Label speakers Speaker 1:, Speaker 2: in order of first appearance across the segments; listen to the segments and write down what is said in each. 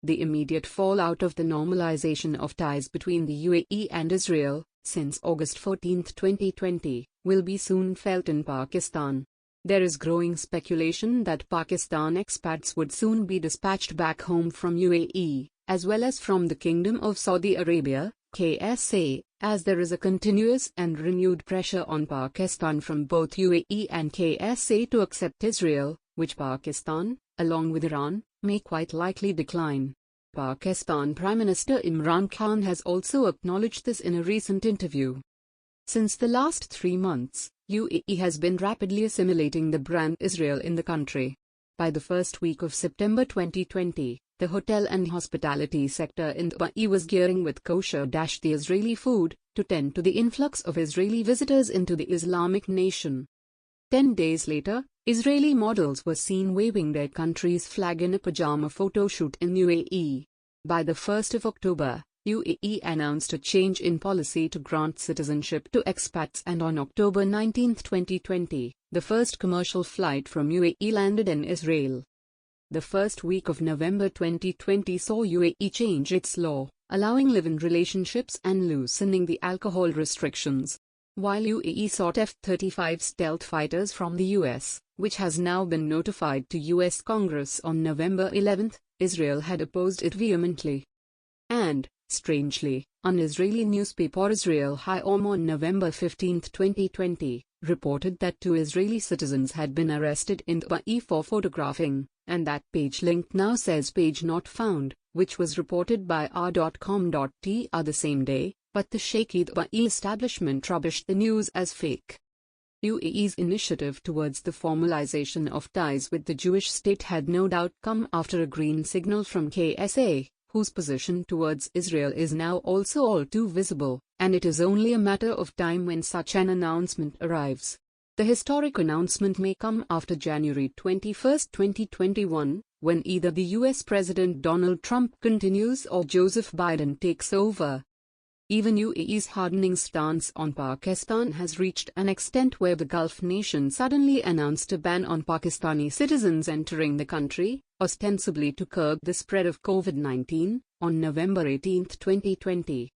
Speaker 1: The immediate fallout of the normalization of ties between the UAE and Israel, since August 14, 2020, will be soon felt in Pakistan. There is growing speculation that Pakistan expats would soon be dispatched back home from UAE, as well as from the Kingdom of Saudi Arabia, KSA, as there is a continuous and renewed pressure on Pakistan from both UAE and KSA to accept Israel, which Pakistan, along with Iran, may quite likely decline. Pakistan Prime Minister Imran Khan has also acknowledged this in a recent interview. Since the last 3 months, UAE has been rapidly assimilating the brand Israel in the country. By the first week of September 2020, the hotel and hospitality sector in the UAE was gearing with kosher-the Israeli food to tend to the influx of Israeli visitors into the Islamic nation. 10 days later, Israeli models were seen waving their country's flag in a pajama photo shoot in UAE. By the 1st of October, UAE announced a change in policy to grant citizenship to expats, and on October 19, 2020, the first commercial flight from UAE landed in Israel. The first week of November 2020 saw UAE change its law, allowing live-in relationships and loosening the alcohol restrictions. While UAE sought F-35 stealth fighters from the US, which has now been notified to US Congress on November 11, Israel had opposed it vehemently. And, strangely, an Israeli newspaper, Israel Hayom, on November 15, 2020, reported that 2 Israeli citizens had been arrested in the UAE for photographing, and that page link now says page not found, which was reported by r.com.tr the same day, but the shaky UAE establishment rubbished the news as fake. UAE's initiative towards the formalization of ties with the Jewish state had no doubt come after a green signal from KSA, whose position towards Israel is now also all too visible, and it is only a matter of time when such an announcement arrives. The historic announcement may come after January 21, 2021, when either the US President Donald Trump continues or Joseph Biden takes over. Even UAE's hardening stance on Pakistan has reached an extent where the Gulf nation suddenly announced a ban on Pakistani citizens entering the country, ostensibly to curb the spread of COVID-19, on November 18, 2020.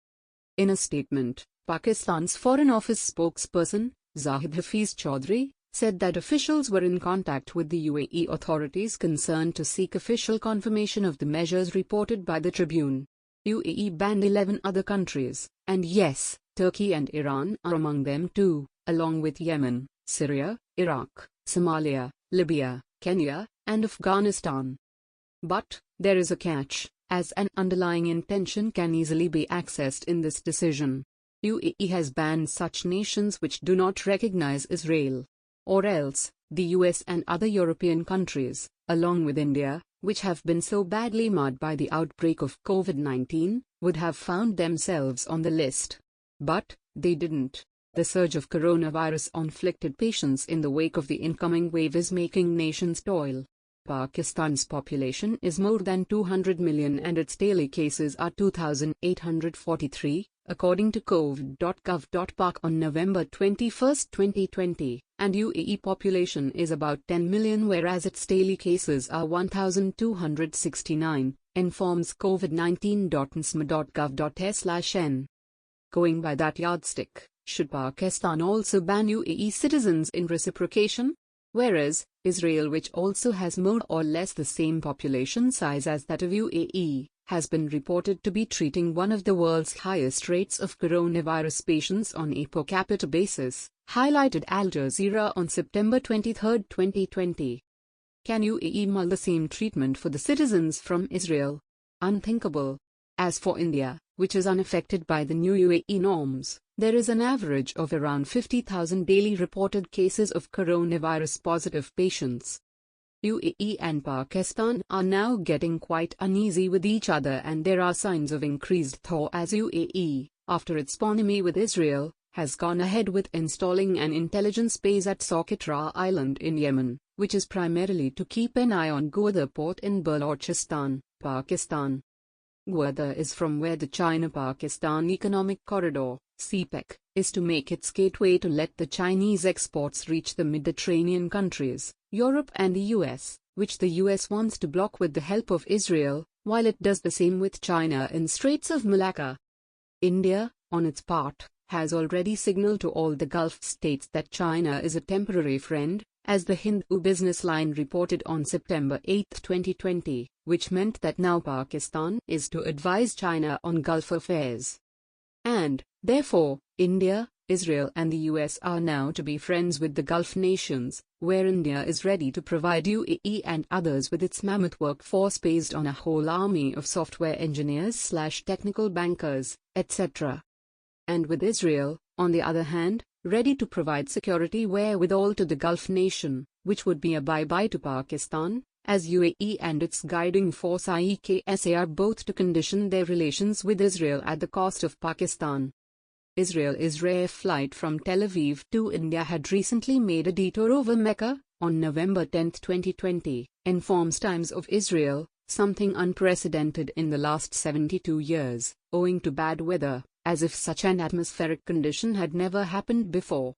Speaker 1: In a statement, Pakistan's Foreign Office spokesperson, Zahid Hafiz Chaudhry, said that officials were in contact with the UAE authorities concerned to seek official confirmation of the measures reported by the Tribune. UAE banned 11 other countries, and yes, Turkey and Iran are among them too, along with Yemen, Syria, Iraq, Somalia, Libya, Kenya, and Afghanistan. But, there is a catch, as an underlying intention can easily be accessed in this decision. UAE has banned such nations which do not recognize Israel. Or else, the US and other European countries, along with India, which have been so badly marred by the outbreak of COVID-19, would have found themselves on the list. But, they didn't. The surge of coronavirus-inflicted patients in the wake of the incoming wave is making nations toil. Pakistan's population is more than 200 million and its daily cases are 2,843, according to cov.gov.pak on November 21, 2020, and UAE population is about 10 million whereas its daily cases are 1,269, informs covid19.nsma.gov.s/n. Going by that yardstick, should Pakistan also ban UAE citizens in reciprocation? Whereas, Israel, which also has more or less the same population size as that of UAE, has been reported to be treating one of the world's highest rates of coronavirus patients on a per capita basis, highlighted Al Jazeera on September 23, 2020. Can UAE mull the same treatment for the citizens from Israel? Unthinkable. As for India, which is unaffected by the new UAE norms, there is an average of around 50,000 daily reported cases of coronavirus-positive patients. UAE and Pakistan are now getting quite uneasy with each other, and there are signs of increased thaw as UAE, after its bonhomie with Israel, has gone ahead with installing an intelligence base at Socotra Island in Yemen, which is primarily to keep an eye on Gwadar port in Balochistan, Pakistan. Gwadar is from where the China-Pakistan Economic Corridor, CPEC, is to make its gateway to let the Chinese exports reach the Mediterranean countries, Europe and the US, which the US wants to block with the help of Israel, while it does the same with China in Straits of Malacca. India, on its part, has already signaled to all the Gulf states that China is a temporary friend, as the Hindu Business Line reported on September 8, 2020, which meant that now Pakistan is to advise China on Gulf affairs. And, therefore, India, Israel and the US are now to be friends with the Gulf nations, where India is ready to provide UAE and others with its mammoth workforce based on a whole army of software engineers/technical bankers, etc. And with Israel, on the other hand, ready to provide security wherewithal to the Gulf nation, which would be a bye-bye to Pakistan, as UAE and its guiding force IEKSA are both to condition their relations with Israel at the cost of Pakistan. Israel's rare flight from Tel Aviv to India had recently made a detour over Mecca, on November 10, 2020, informs Times of Israel, something unprecedented in the last 72 years, owing to bad weather, as if such an atmospheric condition had never happened before.